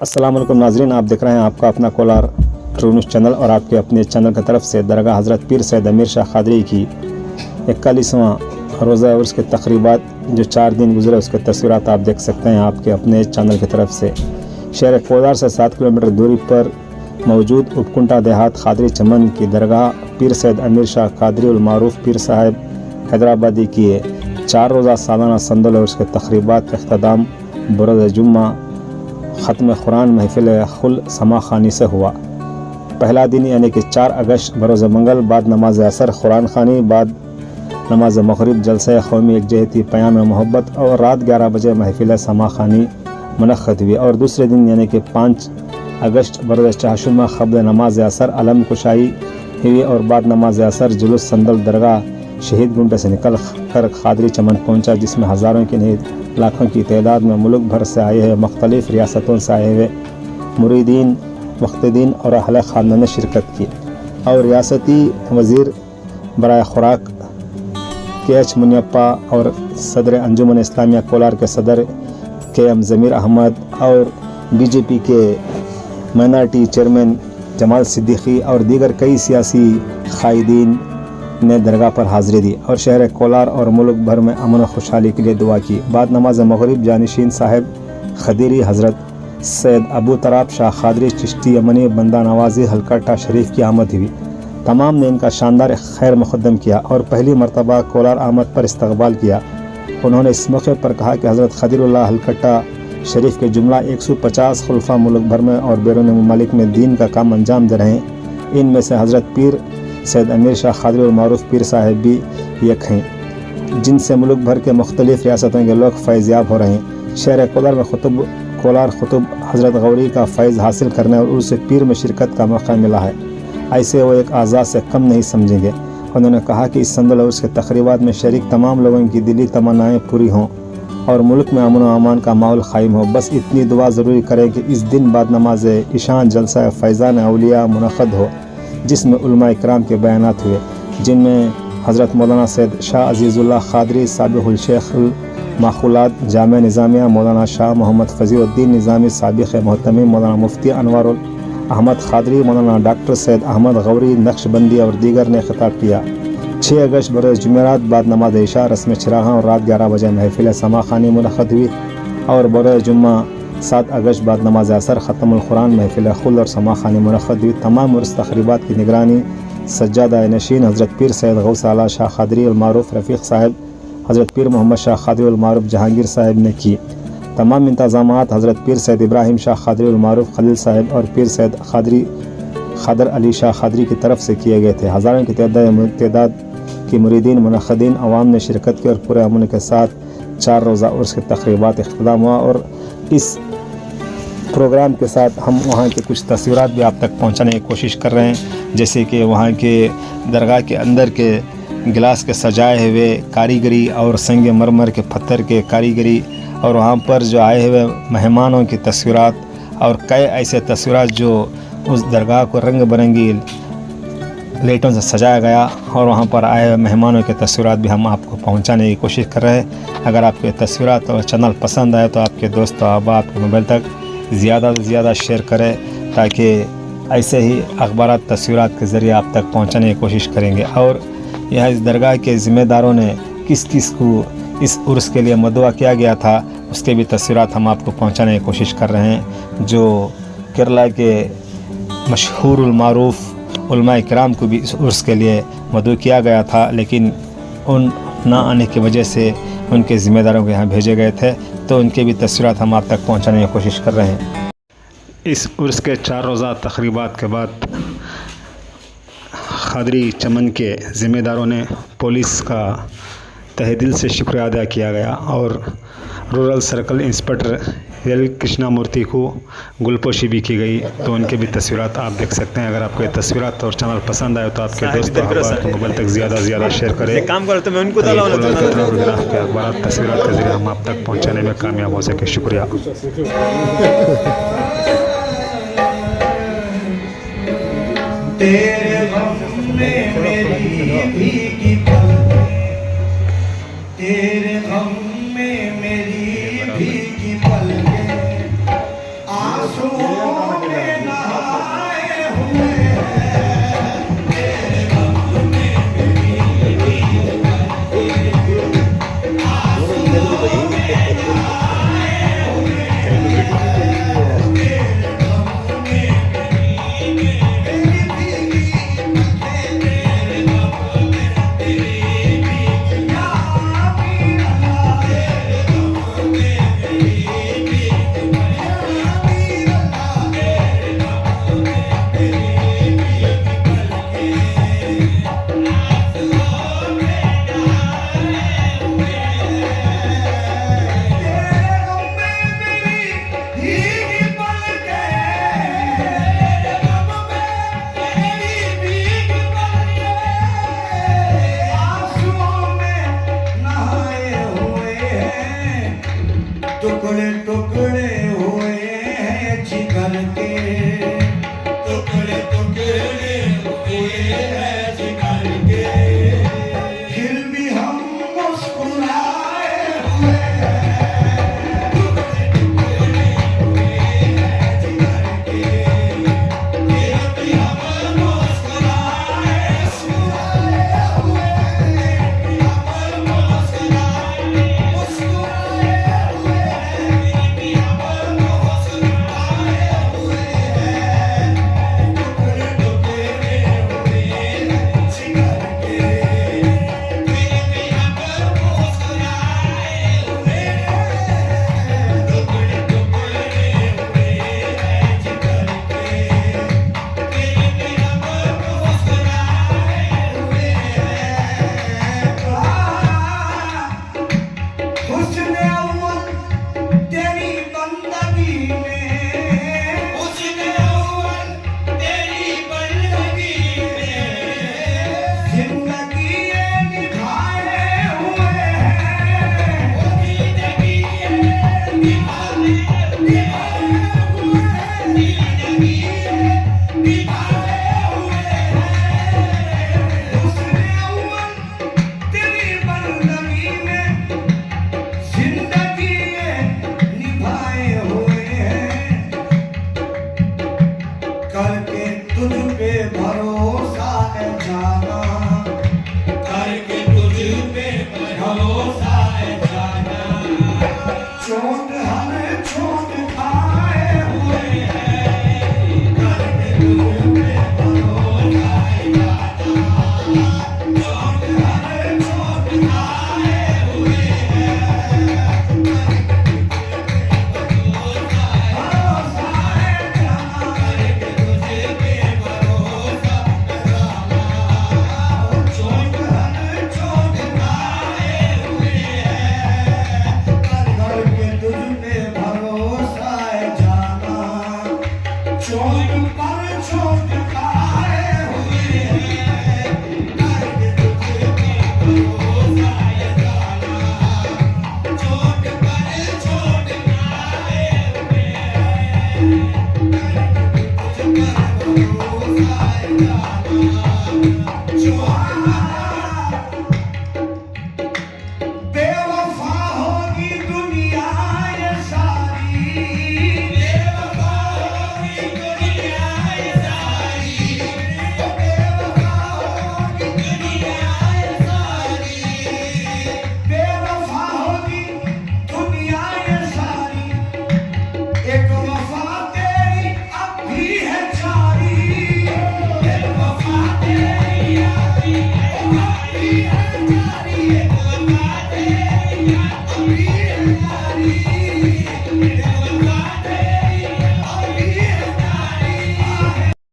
अस्सलाम वालेकुम नाजरीन, आप देख रहे हैं आपका अपना कोलार ट्रू न्यूज़ चैनल और आपके अपने चैनल की तरफ से दरगाह हज़रत पीर सैयद अमीर शाह क़ादरी की 41वां रोज़ा उर्स के तक़रीबात जो 4 दिन गुजरे उसके तस्वीरात आप देख सकते हैं आपके अपने चैनल की तरफ से। शहर कोलार से 7 किलोमीटर दूरी पर मौजूद उपकुंटा देहात क़ादरी चमन की दरगाह पीर सैयद अमीर शाह क़ादरी उल मारूफ पीर साहब हैदराबादी की 4 रोज़ा सालाना संदल उर्स के तक़रीबात का इख्तिताम बरोज़ जुम्मा ख़त्म कुरान महफिल खुल समा खानी से हुआ। पहला दिन यानी कि 4 अगस्त बरोज़ मंगल बाद नमाज असर कुरान खानी बाद नमाज मग़रिब जलसा कौमी एकजहती प्याम मोहब्बत और रात 11 बजे महफिल समा खानी मुनक़्क़द हुई। और दूसरे दिन यानी कि 5 अगस्त बरोज़ चाशुमा क़ब्ल नमाज असर अलम कुशाई हुई और बाद नमाज असर जुलूस संदल दरगाह शहीद गुंडे से निकल कर क़ादरी चमन पहुँचा, जिसमें हज़ारों की नहीं लाखों की तादाद में मुल्क भर से आए हुए मुख्तलिफ़ रियासतों से आए हुए मुरीदीन मुख्तदीन और अहले ख़ानदान ने शिरकत की। और रियासती वज़ीर बराए खुराक KH मुनियप्पा और सदर अंजुमन इस्लामिया कोलार के सदर KM ज़मीर अहमद और BJP के माइनॉरिटी चेयरमैन जमाल सिद्दीकी और दीगर कई सियासी क़ायदीन ने दरगाह पर हाज़िरी दी और शहर कोलार और मुल्क भर में अमन और खुशहाली के लिए दुआ की। बाद नमाज मग़रिब जानिशीन साहिब खदीरी हज़रत सैयद अबू तराब शाह क़ादरी चिश्ती यमनी बंदा नवाजी हलकट्टा शरीफ की आमद हुई। तमाम ने इनका शानदार खैर मुक़द्दम किया और पहली मरतबा कोलार आमद पर इस्तक़बाल किया। उन्होंने इस मौके पर कहा कि हज़रत खदीरुल्लाह हलकट्टा शरीफ के जुमला 150 खुलफा मुल्क भर में और बैरून ममालिक में दीन का काम अंजाम दे रहे हैं। इनमें से हज़रत पीर सैयद अमीर शाह क़ादरी उल मारूफ पीर साहब भी एक हैं, जिनसे मुल्क भर के मुख्तलिफ़ रियासतों के लोग फैज़याब हो रहे हैं। शहर कोलार में कोलार खुतब हज़रत गौरी का फ़ैज़ हासिल करने और उसे पीर में शिरकत का मौका मिला है, ऐसे वो एक आज़ाद से कम नहीं समझेंगे। उन्होंने कहा कि इस संदल उर्स के तक़रीबात में शरीक तमाम लोगों की दिली तमन्नाएँ पूरी हों और मुल्क में अमन व अमान का माहौल क़ायम हो। बस इतनी दुआ ज़रूरी करें कि इस दिन बाद नमाज ईशान जलसा फैज़ान औलिया मुनक़्क़द हो, जिसमें उलमा इकराम के बयानात हुए, जिनमें हज़रत मौलाना सैयद शाह अज़ीज़ुल्लाह क़ादरी साबिक़ुल शेख़ुल माख़ूलात जामिया निज़ामिया मौलाना शाह मोहम्मद फ़ज़ीउद्दीन निज़ामी साबिक़ मोहतमिम मौलाना मुफ्ती अनवारुल अहमद क़ादरी मौलाना डॉक्टर सैयद अहमद गौरी नक्शबंदी और दीगर ने ख़िताब किया। 6 अगस्त बरोज़ जुमेरात बाद नमाज इशा रस्म चिराग़ां और रात 11 बजे महफिल समा खानी मुनक़्क़द हुई और बरोज़ जुम्मा 7 अगस्त बाद नमाज असर ख़त्मुल कुरान महफिल खुल और समा खानी मुनक़्क़द हुई। तमाम उर्स तक़रीबात की निगरानी सज्जादा नशीन हज़रत पीर सैयद गौस आला शाह क़ादरी उल मारूफ रफ़ीक़ साहब हज़रत पीर मोहम्मद शाह क़ादरी उल मारूफ जहांगीर साहब ने की। तमाम इंतज़ामात हज़रत पीर सैयद इब्राहिम शाह क़ादरी उल मारूफ खलील साहब और पीर सैयद ख़ादर अली शाह क़ादरी की तरफ से किए गए थे। हज़ारों की तादाद की मुरीदीन मुनक़्क़दीन अवाम ने शिरकत की और पूरे अमन के साथ 4 रोज़ा उर्स के तक़रीबात इख्तिताम हुआ। और इस प्रोग्राम के साथ हम वहाँ के कुछ तस्वीरात भी आप तक पहुँचाने की कोशिश कर रहे हैं, जैसे कि वहाँ के दरगाह के अंदर के गिलास के सजाए हुए कारीगरी और संग मरमर के पत्थर के कारीगरी और वहाँ पर जो आए हुए मेहमानों की तस्वीरात और कई ऐसे तस्वीरात जो उस दरगाह को रंग बिरंगी लाइटों से सजाया गया और वहाँ पर आए हुए मेहमानों के तस्वीरात भी हम आपको पहुँचाने की कोशिश कर रहे हैं। अगर आपके तस्वीरात और चैनल पसंद आए तो आपके दोस्त अहबाब आपके मोबाइल तक ज़्यादा से ज़्यादा शेयर करें, ताकि ऐसे ही अखबारात तस्वीरात के ज़रिए आप तक पहुँचाने की कोशिश करेंगे। और यह इस दरगाह के ज़िम्मेदारों ने किस किस को इस उर्स के लिए मदवा किया गया था उसके भी तस्वीरात हम आपको पहुँचाने की कोशिश कर रहे हैं। जो केरला के मशहूर मारूफ उलमा इकराम को भी इस उर्स के लिए मदऊ किया गया था, लेकिन उन ना आने की वजह से उनके ज़िम्मेदारों को यहाँ भेजे गए थे, तो उनके भी तस्वीरात हम आप तक पहुँचाने की कोशिश कर रहे हैं। इस उर्स के 4 रोज़ा तक़रीबात के बाद क़ादरी चमन के ज़िम्मेदारों ने पुलिस का तहे दिल से शुक्रिया अदा किया गया और rural circle inspector L Krishna Murthy को गुलपोशी भी की गई, तो उनके भी तस्वीरात आप देख सकते हैं। अगर आपको ये तस्वीरात और चैनल पसंद आए तो आपके दोस्तों को मोबाइल तक ज़्यादा से ज़्यादा शेयर करें। काम करते मैं उनको अखबार तस्वीरात के ज़रिए हम आप तक पहुँचाने में कामयाब हो सके। शुक्रिया। तेरे गम में मेरी भीगी